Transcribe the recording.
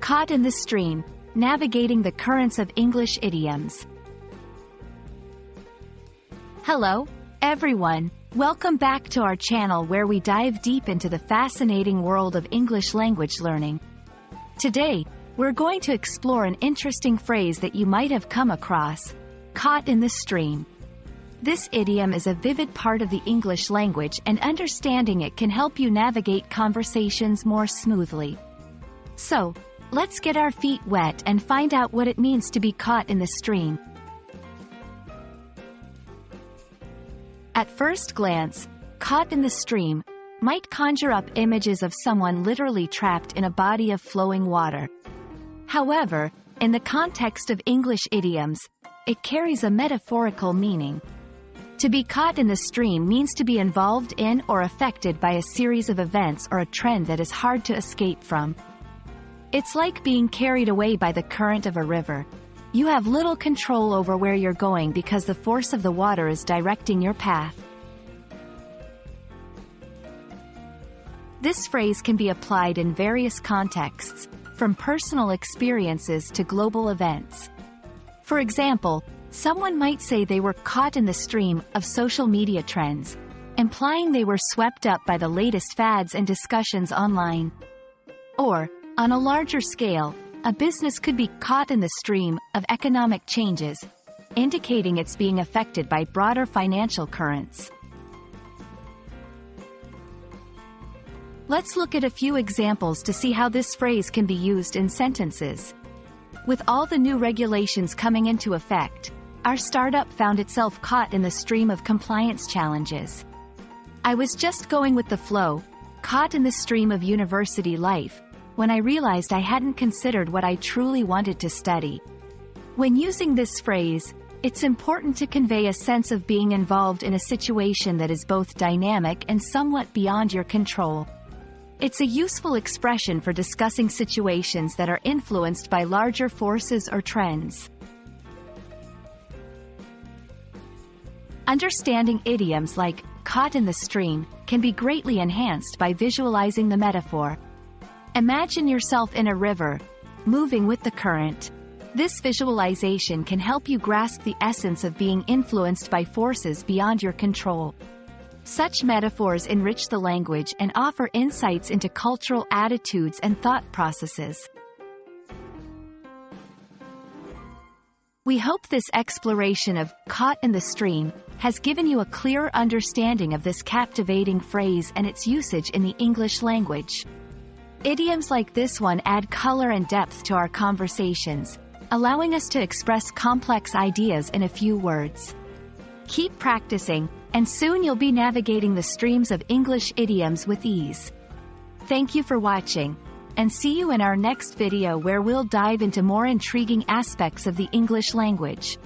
Caught in the stream, navigating the currents of English idioms. Hello, everyone. Welcome back to our channel where we dive deep into the fascinating world of English language learning. Today, we're going to explore an interesting phrase that you might have come across: caught in the stream. This idiom is a vivid part of the English language, and understanding it can help you navigate conversations more smoothly. So, let's get our feet wet and find out what it means to be caught in the stream. At first glance, caught in the stream might conjure up images of someone literally trapped in a body of flowing water. However, in the context of English idioms, it carries a metaphorical meaning. To be caught in the stream means to be involved in or affected by a series of events or a trend that is hard to escape from. It's like being carried away by the current of a river. You have little control over where you're going because the force of the water is directing your path. This phrase can be applied in various contexts, from personal experiences to global events. For example, someone might say they were caught in the stream of social media trends, implying they were swept up by the latest fads and discussions online. Or, on a larger scale, a business could be caught in the stream of economic changes, indicating it's being affected by broader financial currents. Let's look at a few examples to see how this phrase can be used in sentences. With all the new regulations coming into effect, our startup found itself caught in the stream of compliance challenges. I was just going with the flow, caught in the stream of university life, when I realized I hadn't considered what I truly wanted to study. When using this phrase, it's important to convey a sense of being involved in a situation that is both dynamic and somewhat beyond your control. It's a useful expression for discussing situations that are influenced by larger forces or trends. Understanding idioms like caught in the stream can be greatly enhanced by visualizing the metaphor. Imagine yourself in a river, moving with the current. This visualization can help you grasp the essence of being influenced by forces beyond your control. Such metaphors enrich the language and offer insights into cultural attitudes and thought processes. We hope this exploration of caught in the stream has given you a clearer understanding of this captivating phrase and its usage in the English language. Idioms like this one add color and depth to our conversations, allowing us to express complex ideas in a few words. Keep practicing, and soon you'll be navigating the streams of English idioms with ease. Thank you for watching, and see you in our next video where we'll dive into more intriguing aspects of the English language.